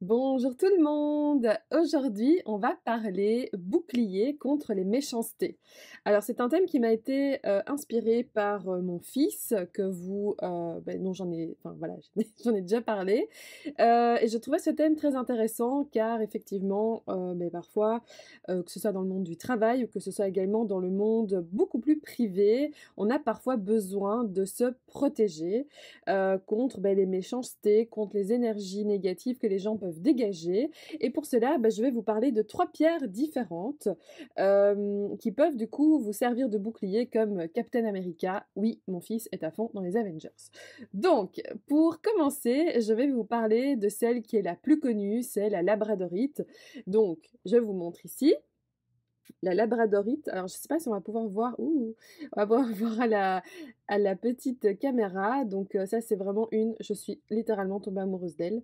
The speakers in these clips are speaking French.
Bonjour tout le monde! Aujourd'hui, on va parler bouclier contre les méchancetés. Alors c'est un thème qui m'a été, inspiré par, mon fils que vous, dont j'en ai déjà parlé, et je trouvais ce thème très intéressant car effectivement, parfois, que ce soit dans le monde du travail ou que ce soit également dans le monde beaucoup plus privé, on a parfois besoin de se protéger, contre, les méchancetés, contre les énergies négatives que les gens peuvent dégager. Et pour cela, je vais vous parler de 3 pierres différentes, qui peuvent du coup vous servir de bouclier comme Captain America. Oui, mon fils est à fond dans les Avengers. Donc, pour commencer, je vais vous parler de celle qui est la plus connue, c'est la labradorite. Donc, je vous montre ici. La labradorite, alors je sais pas si on va pouvoir voir, on va pouvoir voir à la petite caméra, donc ça c'est vraiment je suis littéralement tombée amoureuse d'elle.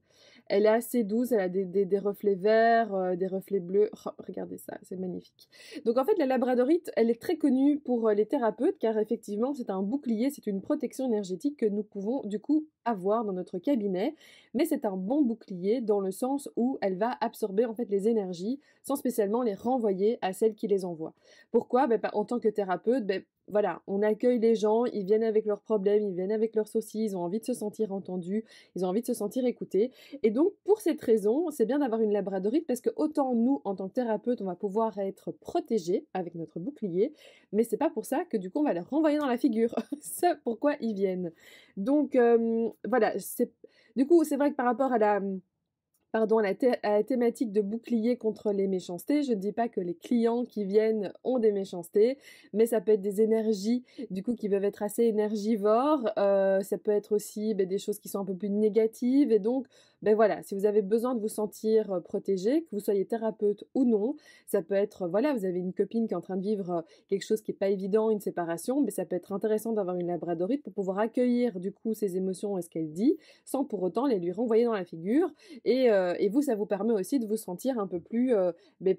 Elle est assez douce, elle a des reflets verts, des reflets bleus. Oh, regardez ça, c'est magnifique. Donc en fait la labradorite, elle est très connue pour, les thérapeutes car effectivement c'est un bouclier, c'est une protection énergétique que nous pouvons du coup avoir dans notre cabinet, mais c'est un bon bouclier dans le sens où elle va absorber en fait les énergies sans spécialement les renvoyer à celles qui les envoient. Pourquoi? En tant que thérapeute, voilà, on accueille les gens, ils viennent avec leurs problèmes, ils viennent avec leurs soucis, ils ont envie de se sentir entendus, ils ont envie de se sentir écoutés. Et donc, pour cette raison, c'est bien d'avoir une labradorite parce que autant nous, en tant que thérapeute, on va pouvoir être protégés avec notre bouclier, mais c'est pas pour ça que du coup, on va leur renvoyer dans la figure. C'est pourquoi ils viennent. Donc, voilà, du coup, c'est vrai que par rapport à à la thématique de bouclier contre les méchancetés, je ne dis pas que les clients qui viennent ont des méchancetés, mais ça peut être des énergies, du coup, qui peuvent être assez énergivores. Ça peut être aussi, des choses qui sont un peu plus négatives et donc, voilà, si vous avez besoin de vous sentir, protégé, que vous soyez thérapeute ou non, ça peut être, voilà, vous avez une copine qui est en train de vivre, quelque chose qui est pas évident, une séparation, ça peut être intéressant d'avoir une labradorite pour pouvoir accueillir, du coup, ses émotions et ce qu'elle dit, sans pour autant les lui renvoyer dans la figure et vous, ça vous permet aussi de vous sentir un peu plus,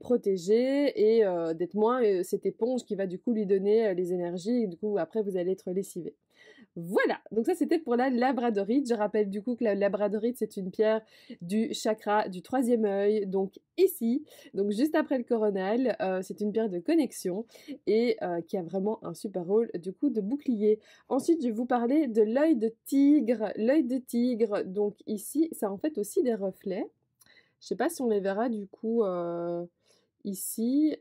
protégé et d'être moins, cette éponge qui va du coup lui donner, les énergies et du coup après vous allez être lessivé. Voilà, donc ça c'était pour la labradorite. Je rappelle du coup que la labradorite c'est une pierre du chakra du troisième œil, donc ici, donc juste après le coronal. C'est une pierre de connexion et qui a vraiment un super rôle du coup de bouclier. Ensuite, je vais vous parler de l'œil de tigre. L'œil de tigre, donc ici, ça a en fait aussi des reflets. Je sais pas si on les verra du coup ici.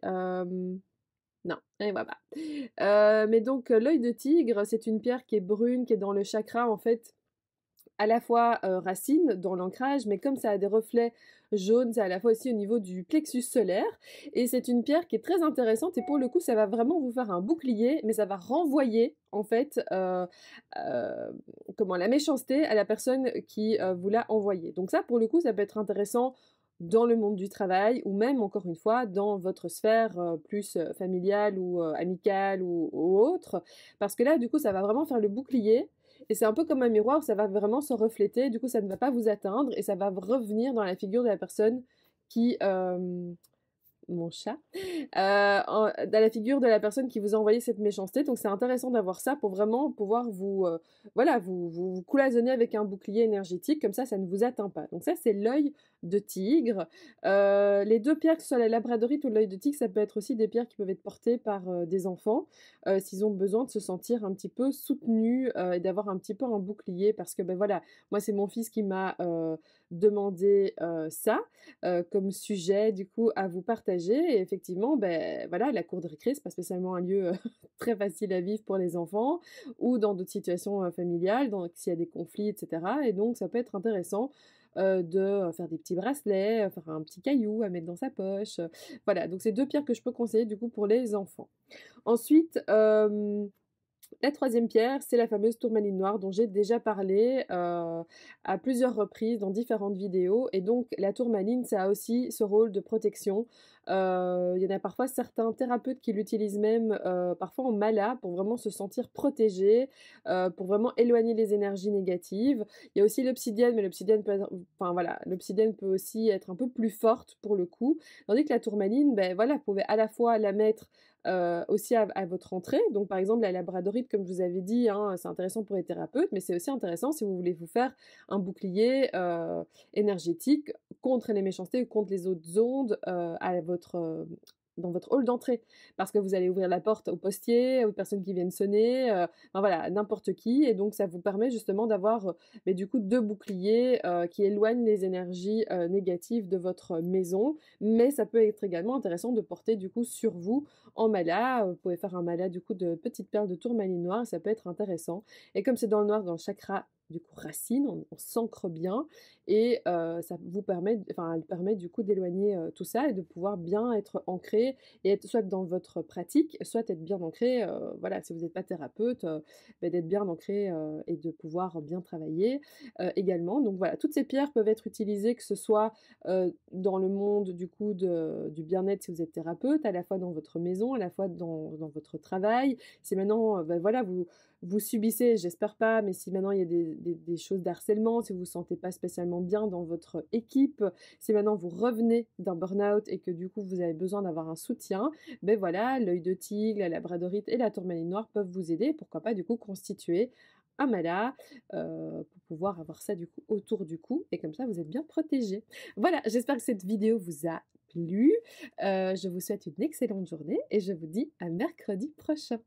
Non, on les voit pas. Mais donc l'œil de tigre, c'est une pierre qui est brune, qui est dans le chakra en fait à la fois, racine dans l'ancrage, mais comme ça a des reflets jaunes, c'est à la fois aussi au niveau du plexus solaire et c'est une pierre qui est très intéressante et pour le coup, ça va vraiment vous faire un bouclier, mais ça va renvoyer en fait, la méchanceté à la personne qui, vous l'a envoyé. Donc ça, pour le coup, ça peut être intéressant dans le monde du travail ou même, encore une fois, dans votre sphère, plus, familiale ou, amicale ou autre. Parce que là, du coup, ça va vraiment faire le bouclier et c'est un peu comme un miroir, ça va vraiment se refléter, du coup ça ne va pas vous atteindre et ça va revenir dans la figure de la personne qui, mon chat, dans la figure de la personne qui vous a envoyé cette méchanceté. Donc c'est intéressant d'avoir ça pour vraiment pouvoir vous cloisonner avec un bouclier énergétique, comme ça ne vous atteint pas. Donc ça, c'est l'œil de tigre. Les deux pierres, que ce soit la labradorite ou l'œil de tigre, ça peut être aussi des pierres qui peuvent être portées par des enfants, s'ils ont besoin de se sentir un petit peu soutenus et d'avoir un petit peu un bouclier. Parce que voilà, moi c'est mon fils qui m'a demandé ça comme sujet du coup à vous partager. Et effectivement, voilà, la cour de récré, c'est pas spécialement un lieu très facile à vivre pour les enfants ou dans d'autres situations familiales, donc s'il y a des conflits, etc. Et donc ça peut être intéressant de faire des petits bracelets, faire un petit caillou à mettre dans sa poche. Voilà, donc c'est deux pierres que je peux conseiller du coup pour les enfants. Ensuite, la troisième pierre, c'est la fameuse tourmaline noire dont j'ai déjà parlé à plusieurs reprises dans différentes vidéos. Et donc la tourmaline, ça a aussi ce rôle de protection. Il y en a parfois certains thérapeutes qui l'utilisent même parfois en mala pour vraiment se sentir protégé, pour vraiment éloigner les énergies négatives. Il y a aussi l'obsidienne, mais l'obsidienne peut aussi être un peu plus forte pour le coup. Tandis que la tourmaline, voilà, vous pouvez à la fois la mettre aussi à votre entrée. Donc par exemple la labradorite comme je vous avais dit, hein, c'est intéressant pour les thérapeutes, mais c'est aussi intéressant si vous voulez vous faire un bouclier, énergétique contre les méchancetés ou contre les autres ondes, à votre, dans votre hall d'entrée. Parce que vous allez ouvrir la porte aux postiers, aux personnes qui viennent sonner, enfin voilà, n'importe qui et donc ça vous permet justement d'avoir, beh, du coup 2 boucliers, qui éloignent les énergies, négatives de votre maison. Mais ça peut être également intéressant de porter du coup sur vous en mala, vous pouvez faire un mala du coup de petites perles de tourmaline noire, ça peut être intéressant et comme c'est dans le noir, dans le chakra du coup racine, on s'ancre bien et ça vous permet enfin elle permet du coup d'éloigner, tout ça et de pouvoir bien être ancré et être soit dans votre pratique, soit être bien ancré, voilà, si vous n'êtes pas thérapeute, beh, d'être bien ancré, et de pouvoir bien travailler, également. Donc voilà, toutes ces pierres peuvent être utilisées, que ce soit, dans le monde du coup du bien-être si vous êtes thérapeute, à la fois dans votre maison, à la fois dans votre travail. Si maintenant, bah, voilà, vous subissez, j'espère pas, mais si maintenant il y a des choses d'harcèlement, si vous vous sentez pas spécialement bien dans votre équipe, si maintenant vous revenez d'un burn-out et que du coup vous avez besoin d'avoir un soutien, ben voilà, l'œil de tigre, la labradorite et la tourmaline noire peuvent vous aider. Pourquoi pas du coup constituer un mala pour pouvoir avoir ça du coup autour du cou et comme ça vous êtes bien protégé. Voilà, j'espère que cette vidéo vous a plu. Je vous souhaite une excellente journée et je vous dis à mercredi prochain.